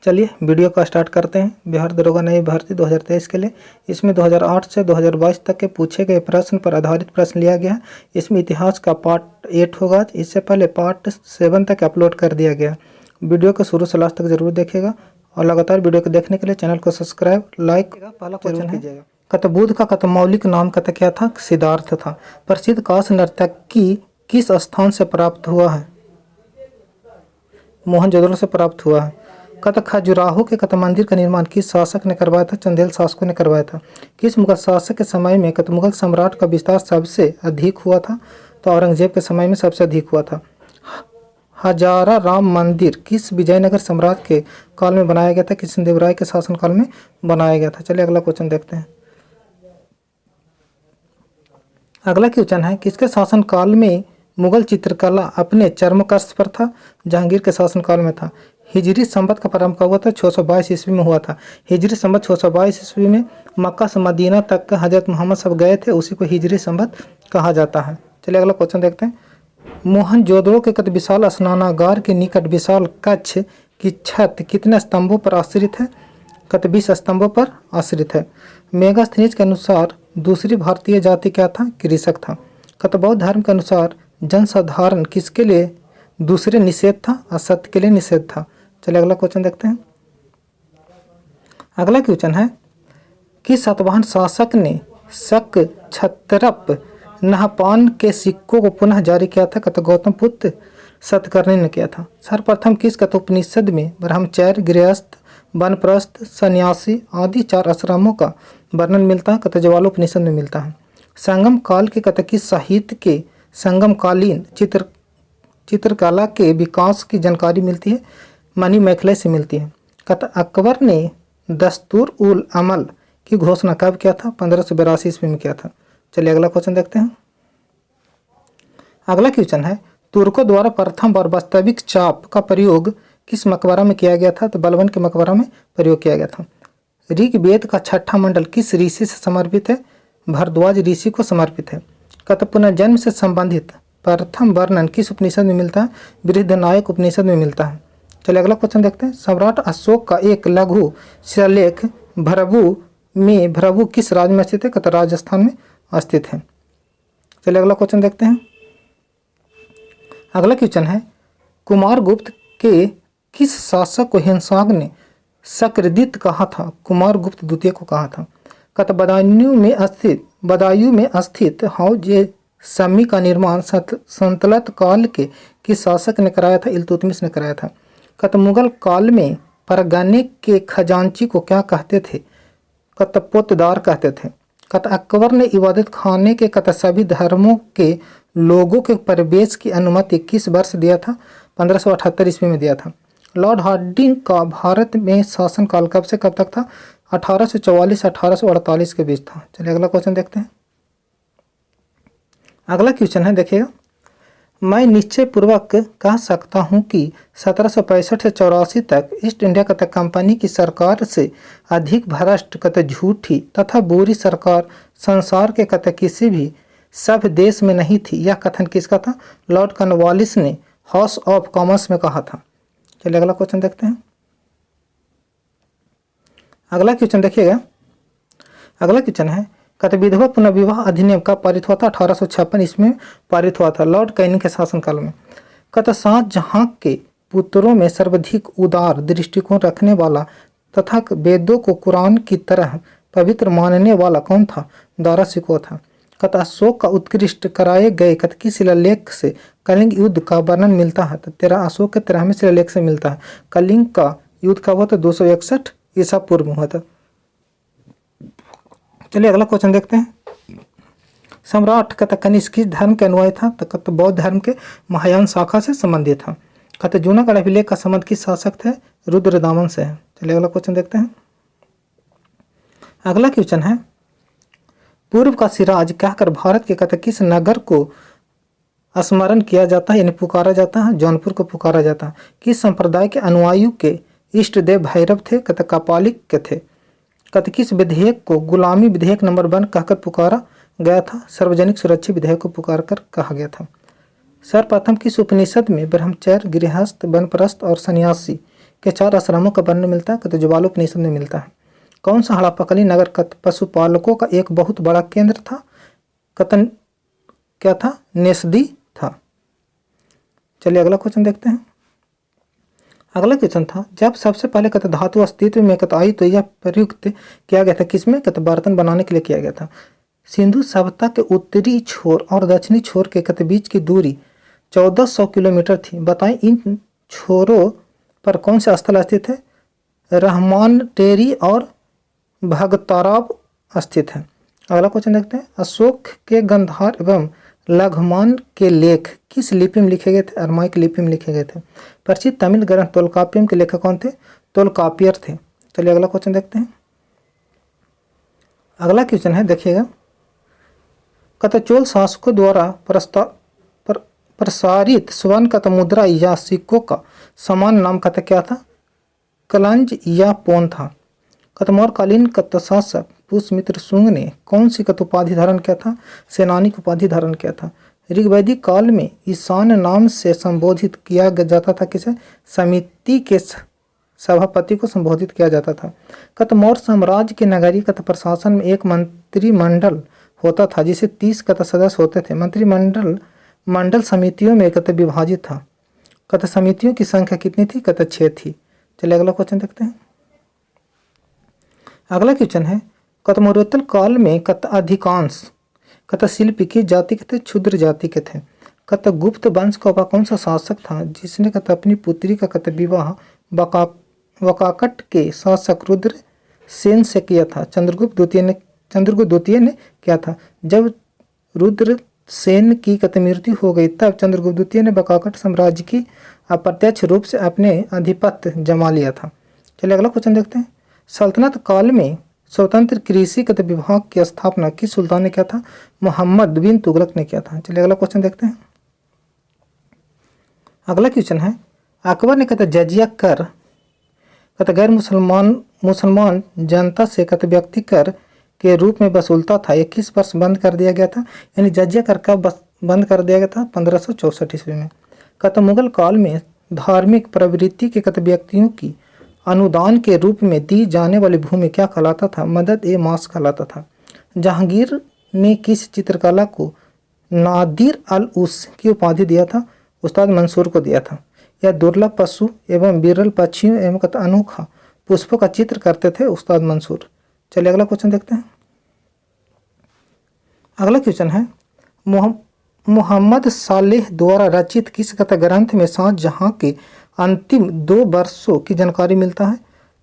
चलिए वीडियो का स्टार्ट करते हैं। बिहार दरोगा नई भर्ती 2023 के लिए इसमें 2008 से 2022 तक के पूछे गए प्रश्न पर आधारित प्रश्न लिया गया है। इसमें इतिहास का पार्ट 8 होगा, इससे पहले पार्ट 7 तक अपलोड कर दिया गया। वीडियो को शुरू से लास्ट तक जरूर देखिएगा और लगातार वीडियो को देखने के लिए चैनल को सब्सक्राइब लाइक पहला क्वेश्चन कीजिएगा। बुद्ध का बुद्ध नाम क्या था? सिद्धार्थ था। प्रसिद्ध कांस्य नर्तकी किस स्थान से प्राप्त हुआ है? मोहनजोदड़ो से प्राप्त हुआ है। खजुराहो के मंदिर का निर्माण किस शासक ने करवाया था? चंदेल शासकों ने करवाया था। किस मुगल शासक के समय में मुगल सम्राट का विस्तार सबसे अधिक हुआ था? तो औरंगजेब के समय में सबसे अधिक हुआ था। हजारा राम मंदिर किस विजयनगर सम्राट के काल में बनाया गया था? कृष्णदेवराय के शासन काल में बनाया गया था। चलिए अगला क्वेश्चन देखते हैं। अगला क्वेश्चन है, किसके शासन काल में मुगल चित्रकला अपने चरमकर्ष पर था? जहांगीर के शासन काल में था। हिजरी संवत का प्रारंभ कब हुआ था? 622 ईस्वी में हुआ था। हिजरी संवत 622 ईस्वी में मक्का से मदीना तक हजरत मोहम्मद सब गए थे, उसी को हिजरी संवत कहा जाता है। चलिए अगला क्वेश्चन देखते हैं। मोहनजोदड़ो के विशाल स्नानागार के निकट विशाल कक्ष की छत कितने स्तंभों पर आश्रित है? 20 स्तंभों पर आश्रित है। मेगास्थनीज के अनुसार दूसरी भारतीय जाति क्या था? कृषक था। बौद्ध धर्म के अनुसार जनसाधारण किसके लिए दूसरे निषेध था? असत्य के लिए निषेध था। चलिए अगला क्वेश्चन देखते हैं। अगला क्वेश्चन है, किस सातवाहन शासक ने शक क्षत्रप नहपान के सिक्कों को पुनः जारी किया था? गौतम पुत्र सतकर्णी ने किया था। सर्वप्रथम किस उपनिषद में ब्रह्मचर्य, गृहस्थ, वानप्रस्थ, सन्यासी आदि 4 आश्रमों का वर्णन मिलता है? ज्वालोपनिषद में मिलता है। संगम काल के किस साहित्य के संगमकालीन चित्रकला के विकास की जानकारी मिलती है? मणिमेखला से मिलती है। अकबर ने दस्तूर उल अमल की घोषणा कब किया था? 1582 ईस्वी में किया था। चलिए अगला क्वेश्चन देखते हैं। अगला क्वेश्चन है, तुर्कों द्वारा प्रथम बार वास्तविक चाप का प्रयोग किस मकबरा में किया गया था? तो बलबन के मकबरा में प्रयोग किया गया था। ऋग्वेद का 6ठा मंडल किस ऋषि से समर्पित है? भारद्वाज ऋषि को समर्पित है। पुनर्जन्म से संबंधित प्रथम वर्णन किस उपनिषद में मिलता है? बृहन्नायक उपनिषद में मिलता है। चलिए अगला क्वेश्चन देखते हैं। सम्राट अशोक का एक लघु शिलालेख भृगु किस राज्य में स्थित है? राजस्थान में स्थित है। चलिए अगला क्वेश्चन देखते हैं। अगला क्वेश्चन है, कुमारगुप्त के किस शासक को हिंसांग ने शक्रदित कहा था? कुमारगुप्त द्वितीय को कहा था। बदायूं में स्थित हौज शमी का निर्माण सल्तनत काल के किस शासक ने कराया था? इल्तुतमिश ने कराया था। मुगल काल में परगने के खजांची को क्या कहते थे? पोतदार कहते थे। अकबर ने इबादत खाने के सभी धर्मों के लोगों के प्रवेश की अनुमति किस वर्ष दिया था? 1578 ईस्वी में दिया था। लॉर्ड हार्डिंग का भारत में शासन काल कब से कब तक था? 1844 1848 के बीच था। चलिए अगला क्वेश्चन देखते हैं। अगला क्वेश्चन है, देखिएगा, मैं निश्चय पूर्वक कह सकता हूं कि 1765 से 84 तक ईस्ट इंडिया कंपनी की सरकार से अधिक भ्रष्ट झूठी तथा बुरी सरकार संसार के किसी भी सभ्य देश में नहीं थी। यह कथन किसका था? लॉर्ड कॉर्नवालिस ने हाउस ऑफ कॉमन्स में कहा था। चलिए अगला क्वेश्चन देखते हैं। अगला क्वेश्चन देखिएगा। अगला क्वेश्चन है, विधवा पुनर्विवाह अधिनियम का पारित हुआ था? 1856 ईस्वी में पारित हुआ था, लॉर्ड कैनिंग के शासनकाल में। शाहजहां के पुत्रों में सर्वाधिक उदार दृष्टिकोण रखने वाला तथा वेदों को कुरान की तरह पवित्र मानने वाला कौन था? दारा शिकोह था। अशोक का उत्कृष्ट कराए गए किस शिलालेख से कलिंग युद्ध का वर्णन मिलता है? 13 अशोक के 13वें शिलालेख से मिलता है। कलिंग का युद्ध कब हुआ था? 261 ईसा पूर्व में हुआ था। चलिए अगला क्वेश्चन देखते हैं। सम्राट कनिष्क किस धर्म के अनुयायी था? तो बौद्ध धर्म के महायान शाखा से संबंधित था। जूनागढ़ अभिलेख का संबंध किस शासक थे? रुद्रदामन से है। चलिए अगला क्वेश्चन देखते हैं। अगला क्वेश्चन है, पूर्व का सिराज कहकर भारत के किस नगर को स्मरण किया जाता है यानी पुकारा जाता है? जौनपुर को पुकारा जाता है। किस संप्रदाय के अनुयायियों के इष्ट देव भैरव थे? कपालिक के थे। किस विधेयक को गुलामी विधेयक नंबर 1 कहकर पुकारा गया था? सार्वजनिक सुरक्षा विधेयक को पुकार कर कहा गया था। सर्वप्रथम किस उपनिषद में ब्रह्मचर्य, गृहस्थ, वानप्रस्थ और सन्यासी के 4 आश्रमों का वर्णन मिलता है? कहते ज्वालोपनिषद में मिलता है। कौन सा हड़प्पा नगर पशुपालकों का एक बहुत बड़ा केंद्र था? कतन क्या था? नेस्दी था। चलिए अगला क्वेश्चन देखते हैं। अगला क्वेश्चन था, जब सबसे पहले कहते धातु अस्तित्व में कहते आई तो यह प्रयुक्त किया गया था किसमें? कहते बर्तन बनाने के लिए किया गया था। सिंधु सभ्यता के उत्तरी छोर और दक्षिणी छोर के कहते बीच की दूरी 1400 किलोमीटर थी। बताएं इन छोरों पर कौन से स्थल स्थित है? रहमान टेरी और भगताराब स्थित है। अगला क्वेश्चन देखते हैं, अशोक के गंधार एवं लघुमान के लेख किस लिपि में लिखे गए थे? अरमाइक लिपि में लिखे गए थे। प्रसिद्ध तमिल ग्रंथ तोलकाप्पियम के लेखक कौन थे? तोलकापियर थे। चलिए अगला क्वेश्चन देखते हैं। अगला क्वेश्चन है देखिएगा, कहते चोल शासकों द्वारा प्रसारित स्वर्ण कहते मुद्रा या सिक्कों का समान नाम कहते क्या था? कलंज या पोन था। कहते मौर्यकालीन कहते शासक पुष्यमित्र शुंग ने कौन सी कहते उपाधि धारण किया था? सेनानी की उपाधि धारण किया था। ऋग्वैदिक काल में ईशान नाम से संबोधित किया जाता था किसे? समिति के सभापति को संबोधित किया जाता था। कहते मौर्य साम्राज्य के नगरीय कहते प्रशासन में एक मंत्रिमंडल होता था जिसे 30 कहते सदस्य होते थे। मंडल समितियों में कहते विभाजित था। कहते समितियों की संख्या कितनी थी? कहते 6 थी। चलिए अगला क्वेश्चन देखते हैं। अगला क्वेश्चन है, कहते मौर्योत्तर काल में कहते अधिकांश कहते शिल्पी की जाति के थे? क्षुद्र जाति के थे। कहते गुप्त वंश का कौन सा शासक था जिसने कहते अपनी पुत्री का कहते विवाह वकाकट के शासक रुद्र सेन से किया था? चंद्रगुप्त द्वितीय ने किया था। जब रुद्र सेन की कहते मृत्यु हो गई तब चंद्रगुप्त द्वितीय ने वकाकट साम्राज्य की अप्रत्यक्ष रूप से अपने अधिपत्य जमा लिया था। चलिए अगला क्वेश्चन देखते हैं। सल्तनत काल में स्वतंत्र कृषि कहते विभाग की स्थापना किस सुल्तान ने किया था? मोहम्मद बिन तुगलक ने किया था। चलिए अगला क्वेश्चन देखते हैं। अगला क्वेश्चन है, अकबर ने कहते जजिया कर कहते गैर मुसलमान जनता से कहते व्यक्ति कर के रूप में वसूलता था, ये किस वर्ष बंद कर दिया गया था? यानी जजिया कर कब बंद कर दिया गया था? 1564 ईस्वी में। कहते मुगल काल में धार्मिक प्रवृत्ति के कहते व्यक्तियों की अनुदान के रूप में दी जाने वाली भूमि क्या कहलाता था? मदद ए मास कहलाता था। जहांगीर ने किस चित्रकला को नादिर अल उस की उपाधि दिया था? उस्ताद मंसूर को दिया था। यह दुर्लभ पशु एवं विरल पक्षियों एवं अनोखा पुष्पों का चित्र करते थे उस्ताद मंसूर। चलिए अगला क्वेश्चन देखते हैं। अगला क्वेश्चन है, मोहम्मद सालेह द्वारा रचित किस कहते ग्रंथ में शाहजहां के अंतिम 2 वर्षों की जानकारी मिलता है?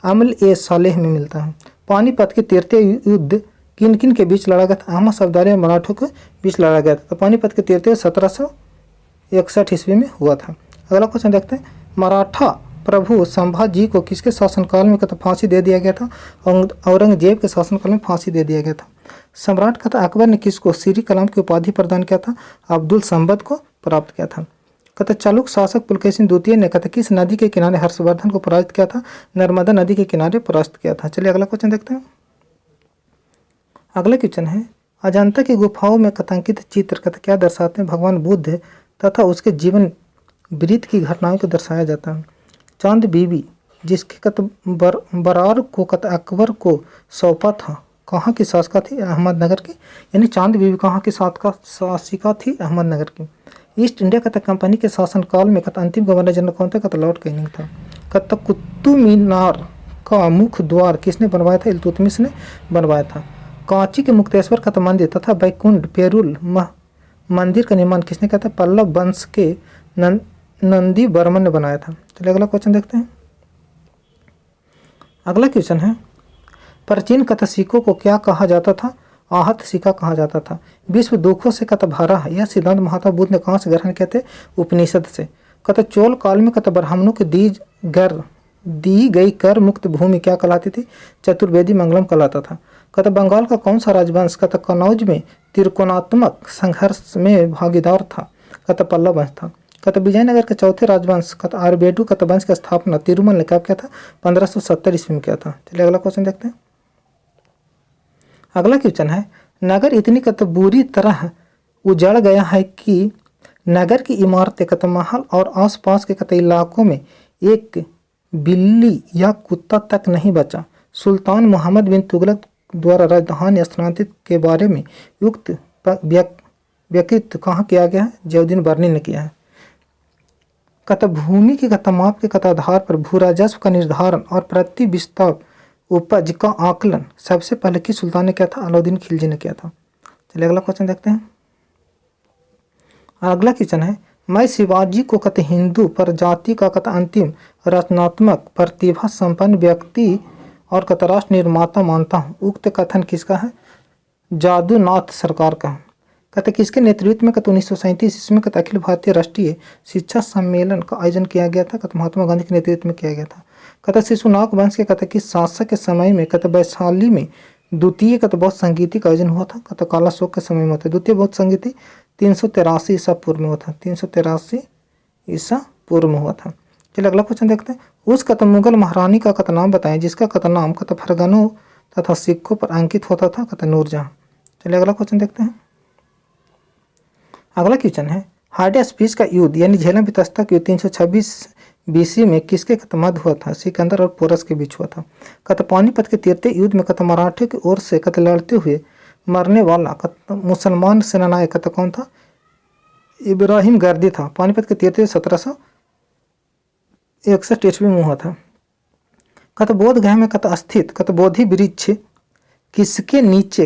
अमल ए सालेह में मिलता है। पानीपत के तृतीय युद्ध किन किन के बीच लड़ा गया था? अहमद सफदरी और मराठों के बीच लड़ा गया था। तो पानीपत के तृतीय 1761 ईस्वी में हुआ था। अगला क्वेश्चन देखते हैं, मराठा प्रभु संभाजी को किसके शासनकाल में कहते फांसी दे दिया गया था? औरंगजेब के शासनकाल में फांसी दे दिया गया था। सम्राट कहते अकबर ने किसको श्री कलाम की उपाधि प्रदान किया था? अब्दुल संबद को प्राप्त किया था। कहते चालुक्य शासक पुलकेशिन द्वितीय ने कहते किस नदी के किनारे हर्षवर्धन को पराजित किया था? नर्मदा नदी के किनारे परास्त किया था। चलिए अगला क्वेश्चन देखते हैं। अगला क्वेश्चन है, अजंता की गुफाओं में कथांकित चित्र कहते क्या दर्शाते हैं? भगवान बुद्ध तथा उसके जीवन वृत्त की घटनाओं को दर्शाया जाता है। चांद बीबी जिसके कहते बरार को कहते अकबर को सौंपा था, कहाँ की शासिका थी? अहमदनगर की। यानी चांद बीबी कहाँ की शासिका थी? अहमदनगर की। ईस्ट इंडिया कहते कंपनी के शासनकाल में कहते अंतिम गवर्नर जनरल कौन था? कहते लॉर्ड कैनिंग था। कहते कुतुब मीनार का मुख्य द्वार किसने बनवाया था? इल्तुतमिश ने बनवाया था। कांची के मुक्तेश्वर कहते मंदिर तथा बैकुंठ पेरुल मंदिर का निर्माण किसने किया था? पल्लव वंश के नंदी बर्मन ने बनाया था। चलिए अगला क्वेश्चन देखते हैं। अगला क्वेश्चन है, प्राचीन कहते सिक्कों को क्या कहा जाता था? आहत सिक्का कहा जाता था। विश्व दुखों से कहते भरा है, यह सिद्धांत महात्मा बुद्ध ने कहाँ से ग्रहण किए थे? उपनिषद से। कहते चोल काल में कहते ब्राह्मणों को दी गई कर मुक्त भूमि क्या कहलाती थी? चतुर्वेदी मंगलम कहलाता था। कहते बंगाल का कौन सा राजवंश कहते कनौज में त्रिकोणात्मक संघर्ष में भागीदार था? कहते पल्लव वंश था। कहते विजयनगर के चौथे राजवंश कहते आर्यभट्ट कहते वंश की स्थापना तिरुमल ने कब किया था? 1570 ईस्वी में किया था। चलिए अगला क्वेश्चन देखते हैं। अगला क्वेश्चन है, नगर इतनी कहते बुरी तरह उजड़ गया है कि नगर की इमारतें कहते महल और आसपास के कहते इलाकों में एक बिल्ली या कुत्ता तक नहीं बचा। सुल्तान मोहम्मद बिन तुगलक द्वारा राजधानी स्थानांतरित के बारे में युक्त व्यक्तित्व कहाँ किया गया है? जियाउद्दीन बर्नी ने किया है। कत भूमि की कत माप के कत आधार पर भू राजस्व का निर्धारण और प्रति विस्तार उपज का आकलन सबसे पहले किस सुल्तान ने किया था? अलाउद्दीन खिलजी ने किया था। चलिए अगला क्वेश्चन देखते हैं। अगला क्वेश्चन है, मैं शिवाजी को कत हिंदू पर जाति का कत अंतिम रचनात्मक प्रतिभा संपन्न व्यक्ति और कत राष्ट्र निर्माता मानता हूँ। उक्त कथन किसका है? जादूनाथ सरकार का। कत किसके नेतृत्व में कत 1937 ईस्वी में कत अखिल भारतीय राष्ट्रीय शिक्षा सम्मेलन का आयोजन किया गया था? कत महात्मा गांधी के नेतृत्व में किया गया था। कत शिशुनाग वंश के कत किस शासक के समय में कत वैशाली में द्वितीय कत बौद्ध संगीति का आयोजन हुआ था? कत काला शोक के समय में होता है। द्वितीय बौद्ध संगीति 383 ईसा पूर्व में हुआ था। 383 ईसा पूर्व में हुआ था। चलिए अगला क्वेश्चन देखते हैं। उस कत मुगल महारानी का कत नाम बताएं जिसका कत नाम कत फरगनों तथा सिक्कों पर अंकित होता था? कत नूरजहां। चलिए अगला क्वेश्चन देखते हैं। अगला क्वेश्चन है, हाइडेस्पीस का युद्ध यानी झेलम बितस्ता का युद्ध 326 बीसी में किसके कत मध्य हुआ था? सिकंदर और पोरस के बीच हुआ था। कत पानीपत के तृतीय युद्ध में कत मराठे की ओर से कत लड़ते हुए मरने वाला कत मुसलमान सेनानायक कत कौन था? इब्राहिम गर्दी था। पानीपत के तृतीय 1761 ईस्वी में हुआ था। कत बोध गया में कत स्थित कत बोधि वृक्ष किसके नीचे?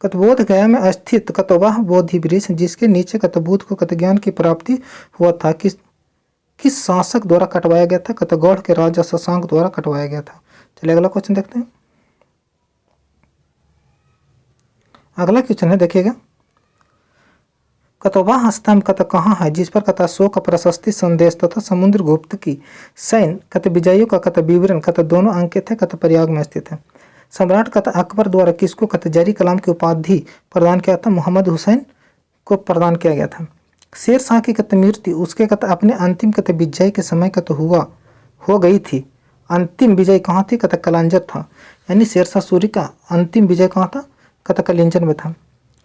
कत बोध गया में स्थित कत वह बोधि वृक्ष जिसके नीचे कत बुद्ध को कत ज्ञान की प्राप्ति हुआ था किस शासक द्वारा कटवाया गया था? कत गौड़ के राजा शशांक द्वारा कटवाया गया था। चलिए अगला क्वेश्चन देखते हैं। अगला क्वेश्चन है, देखिएगा, कत वह स्तंभ कत कहाँ है जिस पर कत अशोक का प्रशस्ति संदेश तथा समुद्रगुप्त की सैन्य कत विजयों का कत विवरण कत दोनों अंकित है? कत प्रयाग में स्थित है। सम्राट कत अकबर द्वारा किसको कत जरी कलाम की उपाधि प्रदान किया था? मोहम्मद हुसैन को प्रदान किया गया था। शेर शाह की कत मृत्यु उसके कत अपने अंतिम कत विजय के समय कत हो गई थी। अंतिम विजय कहाँ थी? कत कलांजर था। यानी शेर शाह सूरी का अंतिम विजय कहाँ था? कत कलिंजर में था।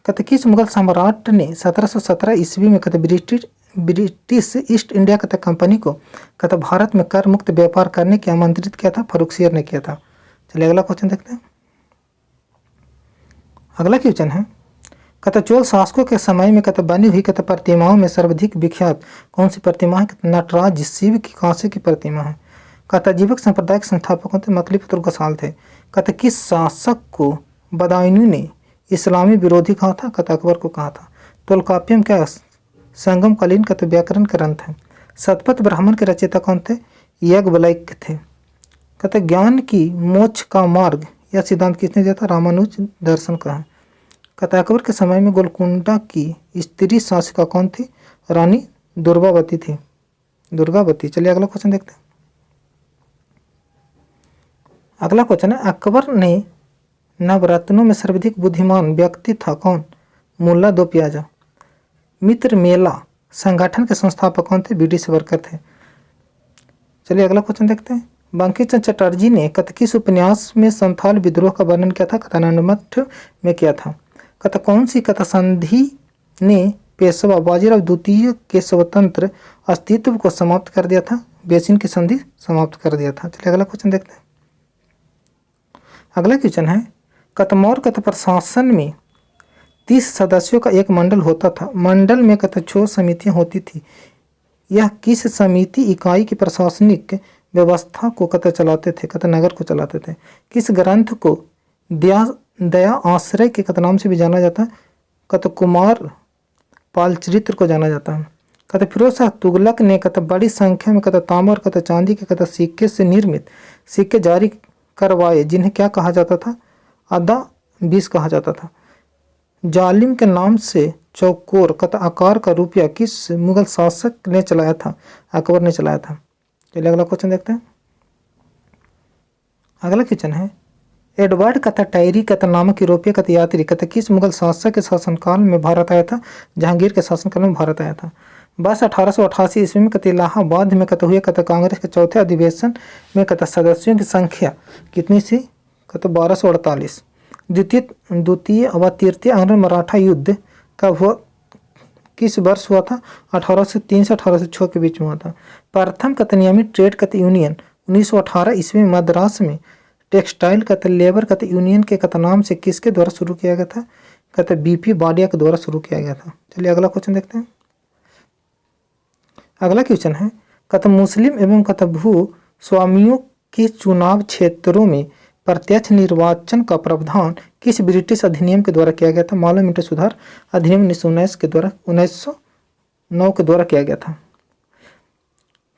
कत किस मुगल सम्राट ने 1717 ईस्वी में कत ब्रिटिश ईस्ट इंडिया कत कंपनी को कत भारत में कर मुक्त व्यापार करने के आमंत्रित किया था? फर्रुखसियर ने किया था। चलिए अगला क्वेश्चन देखते हैं। अगला क्वेश्चन है, कत चोल शासकों के समय में कत बनी हुई कत प्रतिमाओं में सर्वाधिक विख्यात कौन सी प्रतिमा है? कत नटराज शिव की कांसे की प्रतिमा है। कत जीवक संप्रदाय के संस्थापक कौन थे? मतलीपुत्र गोसाल थे। कत किस शासक को बदायूं ने इस्लामी विरोधी कहा था? कत अकबर को कहा था। तोलकाप्यम क्या संगमकालीन कत व्याकरण ग्रंथ है। शतपथ ब्राह्मण के रचयिता कौन थे? याज्ञवल्क्य थे। कत ज्ञान की मोक्ष का मार्ग यह सिद्धांत किसने दिया था? रामानुज दर्शन का है। कत अकबर के समय में गोलकुंडा की स्त्री शासिका कौन थी? रानी दुर्गावती थी। दुर्गावती। चलिए अगला क्वेश्चन देखते हैं। अगला क्वेश्चन है, अकबर ने नवरत्नों में सर्वाधिक बुद्धिमान व्यक्ति था कौन? मुल्ला दो प्याजा। मित्र मेला संगठन के संस्थापक कौन थे? बीडी सावरकर थे। चलिए अगला क्वेश्चन देखते हैं। बंकिम चंद्र चटर्जी ने कत किस उपन्यास में संथाल विद्रोह का वर्णन किया था? कत आनंदमठ में किया था। कत कौन सी कत संधि ने पेशवा बाजीराव द्वितीय के स्वतंत्र अस्तित्व को समाप्त कर दिया था? बेसिन की संधि समाप्त कर दिया था। चलिए अगला क्वेश्चन देखते हैं। अगला क्वेश्चन है, कत मौर्य कत प्रशासन में 30 सदस्यों का एक मंडल होता था। मंडल में कत 6 समितियां होती थी। यह किस समिति इकाई की प्रशासनिक व्यवस्था को कत चलाते थे? कत नगर को चलाते थे। किस ग्रंथ को दया आश्रय के कत नाम से भी जाना जाता है? कत कुमार पाल चरित्र को जाना जाता है। कत फिरोज शाह तुगलक ने कत बड़ी संख्या में कत तांबा और कत चांदी के कत सिक्के से निर्मित सिक्के जारी करवाए जिन्हें क्या कहा जाता था? अदा 20 कहा जाता था। जालिम के नाम से चौकोर कत आकार का रुपया किस मुगल शासक ने चलाया था? अकबर ने चलाया था। चलिए अगला क्वेश्चन देखते हैं। अगला क्वेश्चन है, एडवर्ड कत टैरी कत नामक यूरोपीय कत यात्री कत किस मुगल शासक के शासनकाल में भारत आया था? जहांगीर के शासनकाल में भारत आया था। बस 1888 ईस्वी में कत इलाहाबाद में कत हुए कत कांग्रेस के चौथे अधिवेशन में कत सदस्यों की संख्या कितनी थी? कत 1248। द्वितीय व तृतीय आंग्ल मराठा युद्ध कब किस वर्ष हुआ था? 1803 से 1806 के बीच में हुआ था। प्रथम कत नियमित ट्रेड कत यूनियन 1918 ईस्वी में मद्रास में टेक्सटाइल कत लेबर कत यूनियन के कत नाम से किसके द्वारा शुरू किया गया था? कहते बीपी बाडिया के द्वारा शुरू किया गया था। चलिए अगला क्वेश्चन देखते हैं। अगला क्वेश्चन है कत मुस्लिम एवं कत भू स्वामियों के चुनाव क्षेत्रों में प्रत्यक्ष निर्वाचन का प्रावधान किस ब्रिटिश अधिनियम के द्वारा किया गया था? मालूम मीटर सुधार अधिनियम 1919 के द्वारा 1909 के द्वारा किया गया था।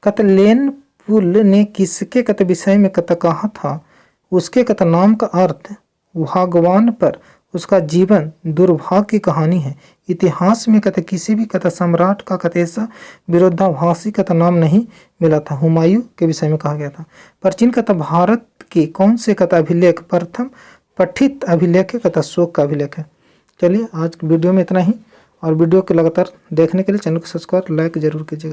कत लेन पुल ने किसके कत विषय में कत कहा था? उसके कत नाम का अर्थ भगवान पर उसका जीवन दुर्भाग्य की कहानी है। इतिहास में कत किसी भी कत सम्राट का कत ऐसा विरोधाभासी कत नाम नहीं मिला था। हुमायूं के विषय में कहा गया था। प्राचीन कत भारत के कौन से कत अभिलेख प्रथम पठित अभिलेख है? कत अशोक का अभिलेख है। चलिए आज वीडियो में इतना ही, और वीडियो को लगातार देखने के लिए चैनल को सब्सक्राइब लाइक जरूर कीजिएगा।